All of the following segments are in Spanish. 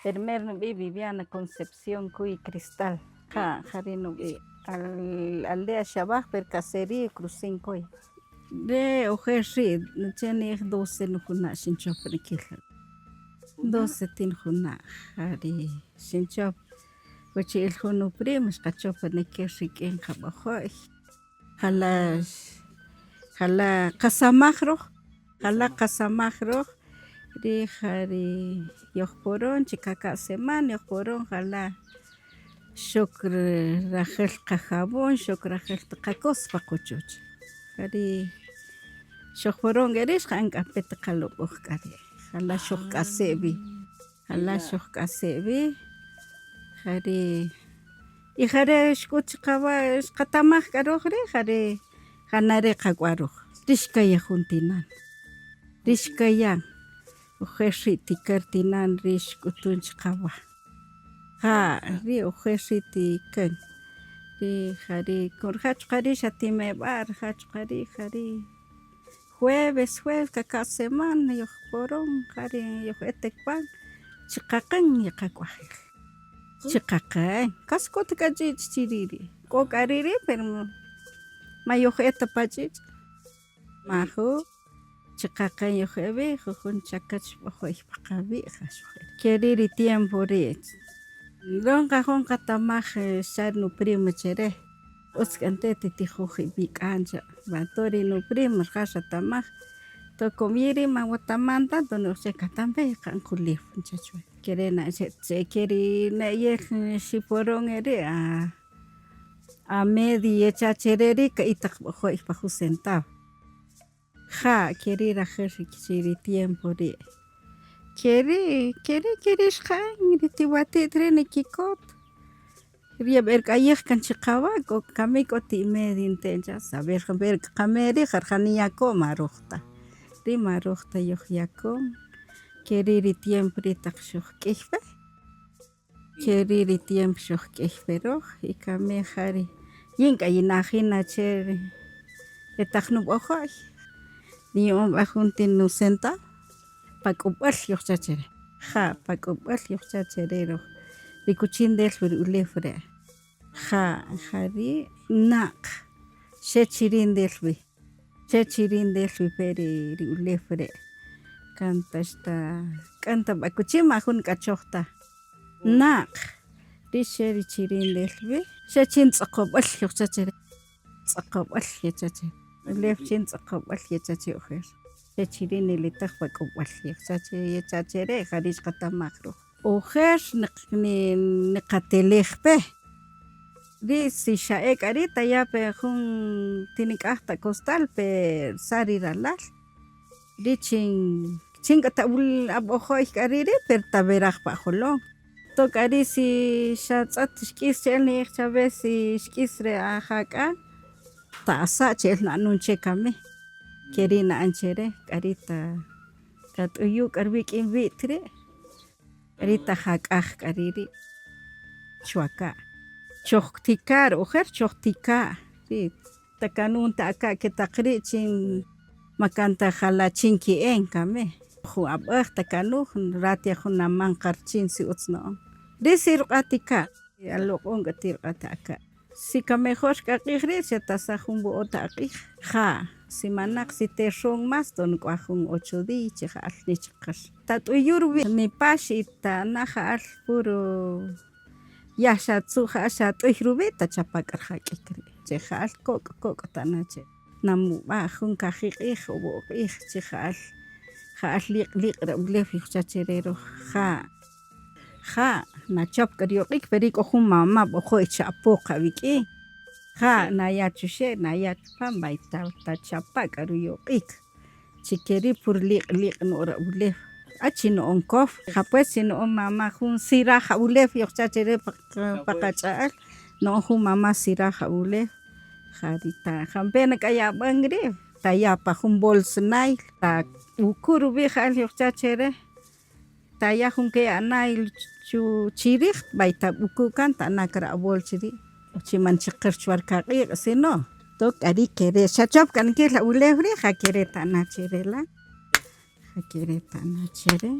Primer nubi Viviana Concepción Cuy Cristal. Ja, jari nubi aldea Shabaj per casería Cruzincoy. De ojerri, tiene 12 nujuna shinchopaniquila. 12 tinjuna, jari shinchop. Wachi el junu primos cachopaniquirri en jabajoy. Jala casamajro. Jari yojporon chikaka semana yojporon jala shokr rajel qajabon shokr rajel qakos paquchuch jari shojporon gerishqa ank'apita qalub'uj k'ari jala shoj k'ase'b'i jari y jari xk'uch qatamaj k'aruj ri jari janari qak'waruj rixkaya juntinan rixkayan ujerri tikartinan rish k'utunchik qawaj ri ujerri tikan ri jari kurjach qari xatimeb'al jach qari jueves kaka semana yojporon jari yoj etekpan chiqaqan ñiqak'wajik chiqaqan kaskuta kach'ich chiriri k'ok'ariri pero mayoj eta pach'ich majo chiqaqan yojeb'i jujun chakach p'aqayb'i keriri tiempo ri ronqa tamaj xar nuprimo chire utzk'anteti tijuji b'ik'ancha batori nuprimo raja tamaj tokoyiri mawatamanta tono'oj katanpej qanqulij chachwa kerena keri neyej xiporon eri a media chachireri itaq b'ojoy pa jun centavo keri rajel chiri tiempo ri kerishqan ritiwatit ri nikikot yab'er k'ayej kanchik qawaj k'o kamik k'o ti'media intencha saber qameri jarjani yak'om marujta ri marujta yoj yak'om keri ri tiempo ri taq xuj k'iypej keri ri tiempo xuj k'iyperoj y kamej jari yin k'ay najina che retaq nub'ojoy niyomb'aj junti nu centavo pa k'ub'al yoj chacheri pa k'ub'al yoj chacheri ri kuchintel ri ulew re' jari naq xechirindelb'i peri ri ulew re' kantaxta k'anta b'akuchimaj jun k'achojtaj naq ri xe ri chirindelb'i xechin tz'oqob'al yoj chacheri tz'oqob'al yachacheri ulew chin tz'oqob'al yachachi ujer xechirinelitaq pa k'ub'al yachacheri jari xqatamaj ruj ujer niqatelejpej ri si xa ek' ari tayapi jun tinik'aj ta costal per sari ralal ri chink'atawul ab'ojoy k'ari ri per taberaj pa ajolon tok'ari si xatz'at xk'is che'el niyej chab'ej si xk'is re ajak'an ta'sa' che'el na'nun che kamej keri na'an chere k'ari tat'uyu k'arb'ik'in b'i't ri' k'ari tajak'aj k'ari ri' chwaka' chojtika ujer chojtika' ri takanun ta'ka' ketaq ri' chin makantaj jala chinke'en kamej jun ab'aj takanuj ratia jun naman qarchin si utz na'on ri si rq'atika' aloq'on k'ati rq'ataka' si kamejor xk'aq'ij ri' xetasaj jun b'o't aq'ij si manaq si terjun mas tonk'uaj jun 8 días che ja'al nichaqar tat'uyur b'i nipax y ta'naj ja'al puro ya xatzu' ja'al xat'uy rub'i tachapak'ar jak'ik ri' che ja'al k'ok' ta'naj che namub'aj jun kajiq'ij o b'oq'ij che ja'al liq' re ulew yoj chacheri ruj na chop k'aryoq'ik pero ri k'o jun mama' b'ojoy cha'poq ab'ik'in na ya chuxe' na ya chupan b'ay tachapa' k'aruyoq'ik chikeri pur liq' nora ulew chino'on koj pues chino'on mama' jun siraj a ulew yoj chacheri pa qach'a'al no'on jun mama' siraj a ulew jari jamp'en k'ayab'än ri' tayaj jun bolsa nayl ukur ub'i ja'al yoj chacheri taya jun ke' nayl chirij b'ay tab'uku'kan ta'nakra' bolsa ri' chiman chiqar chuwar kaq'iiq' si no tok ari kere shachop kan ke la ulefri ja kere tanachirela ja kere tanachere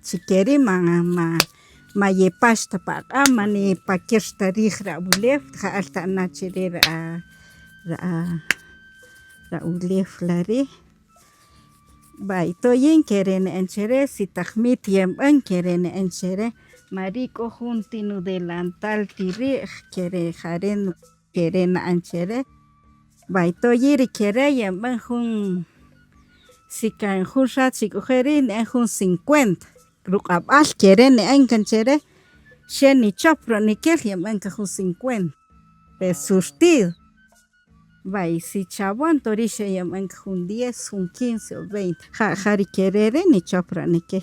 chikeri ma yepashta paqa mani pakirta rihra ulef ja alta nachere ra ulef lari Baitoyin keren enchere si tajmit yemban keren enchere marico juntinu delantal tiri kere jaren keren anchere baitoyiri kere yemban jun si kan jun rat si cogerin en jun 50 ruqab'al keren en kanchere sheni chopro nikel yemban ka jun 50 surtido Vai, si chabón torisha yaman jun 10, jun 15 o 20. Jari querere ni chopra ni que.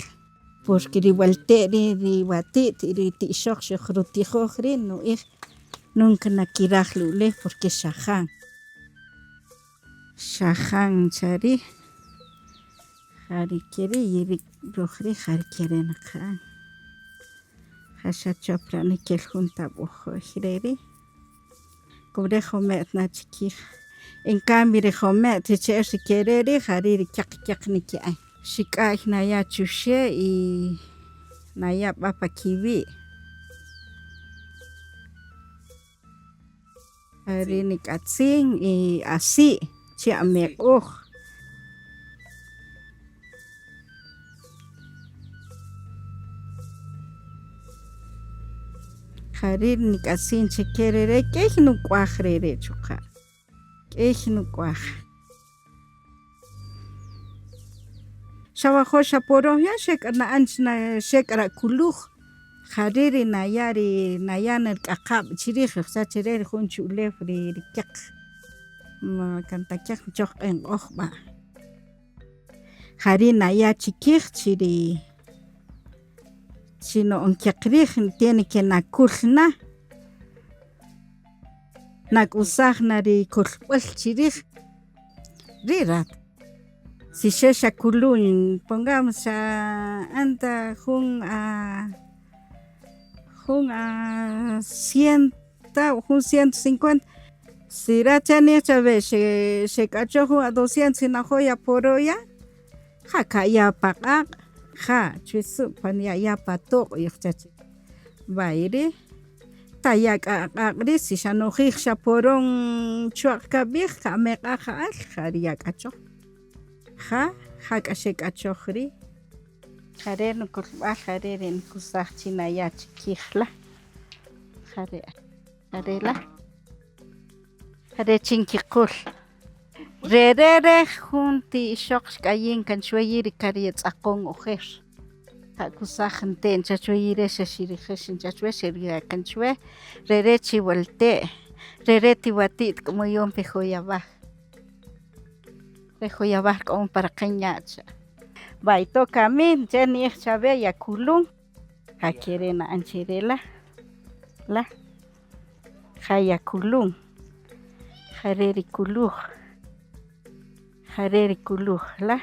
Porque rivalteri, ribatiti, ritishok, shokhrutijokri, no ir. Nunca nakiraj lule porque shahan. Shahan chari. Jari keri yiri rojri jari keren khan. Hasha chopra ni que junta bojo jireri. Cobre jomet na chiquij. En cambio de jomet techer si querere jariri kyak ni que hay. Shikaj na ya chuche y na ya papa kiwi. Harini katzin y así chiame uj. Harini katzin chiquerere que no cuajrere chujar. No cuaj. Shabajo shaporo ya shek na anchna shek ra kuluj. Hariri nayari nayaner kakab chirij sa chirer jun chulef ri kyak. Ma kanta kyak chok en ojba. Hari naya chikij chiri. Chino on kyakrij tiene que nakulna. Nakusaj nari kulpal chirij. Rirat. Si shesha kulun, pongamos anta jun a 100 o jun 150. Si rachani chabe se cacho jun a 200 na joya poroya. Ja kaya paqaq. Ja chuisu pan ya patok yachach. Bairi. Tayak aqri si shanojij shaporon chuaq kabij kameqa jaal jariyak acho. Ja kashek achojri. Jare no kulb'al jare ren kusaj chinaya chikijla. Jarela. Jare chinkikul. Rerere junti shoq kayin kan shwayiri kariyet aqon ojer. Kusaj nten chachwayire shashirijesh chachwe kan shwe. Rere chiwalte. Rere tiwatit como yon pejoyabaj. Pejoyabaj como para cañacha. Baito kamin jeni chabe ya kulun. Ja kerena anchirela. La. Jaya kulun. Jareri kuluj. Jareri kuluj la.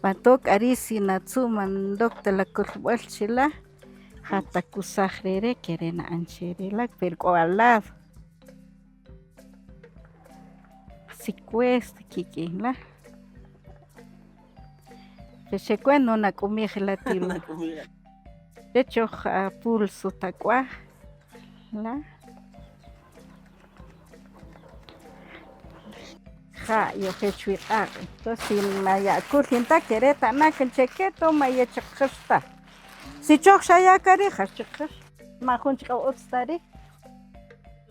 Batok arisi natsuman dokta la kulbal chila. Jata kusajrere kerena anchirela pero al lado. Si cuesta kikin la. Se cuando una comida la tiro. De hecho, a pulso tacuá. La. Ja, yo que chui a. Entonces, si maya curtinta quereta na que chequeto maya chakasta. Si choksha ya careja chakas. Majunchka otstari.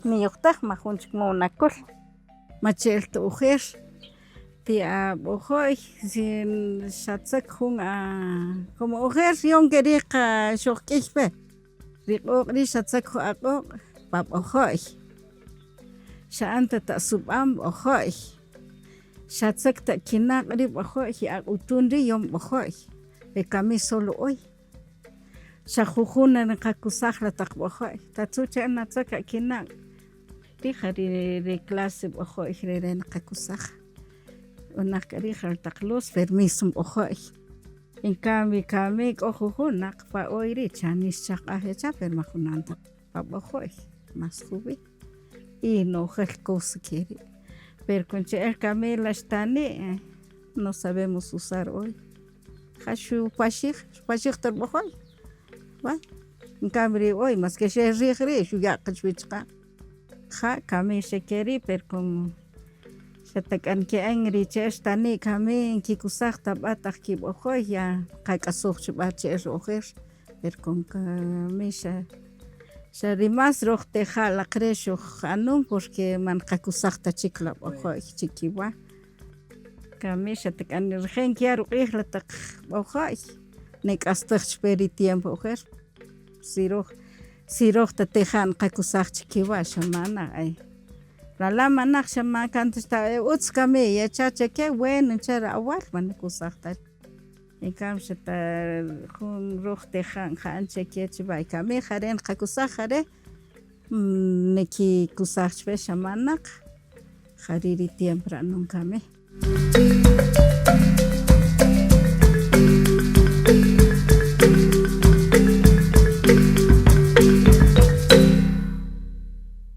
Mi yoktaj majunchk monakol. Machel to ujer. Tia bojoy sin shatzak jun como ujer yon queriqa shokishpe. Riqoqri shatzak aqo pap ojoy. Shanta ta subam ojoy. Shatzak ta kinaqri ojoy aqutunri yom ojoy. Bekami solo hoy. Shajujuna nqakusajla taq ojoy. Tatsucha natzaka kinaq. Tijari de clase ojoy reren qakusaj. Una carija taqlos permiso ojoy. En cambio kami k'ojujunaq pa oyri chanischaq ajecha pero majunanta pab'ojoy mas jubi y nojel kosikeri pero conche'ej kami laxtani' no sabemos usar hoy jaxu pashij torb'ojoy way en cambio ri hoy mas que xej riij ri' xu yaqach wichq'a ja' kami xekeri pero como xatak'anke'en ri che'ex tani' kami kikusaj tab'at kib'ojoy ya qak'asuj chib'aj che'el ojel pero como kami xa rimas rojteja'laq re' xujanum porque man qakusaj ta chik la b'ojoy chikiwaj kami xatak'anrijin kiaj uq'ij la taq b'ojoy nek'astaj chpe ri tiempo ojel si roj tateja'n qakusaj chikiwaj xamanaj lalam manaj xama' kantaxtaj utz kami yachachakej bueno che rawal man kusaj ta en cambio jun rojteja'n ja'n chikye chib'ay kami jaren qakusaj jare' nikikusaj chpe xamanaq jari ri tiempo ra'num kami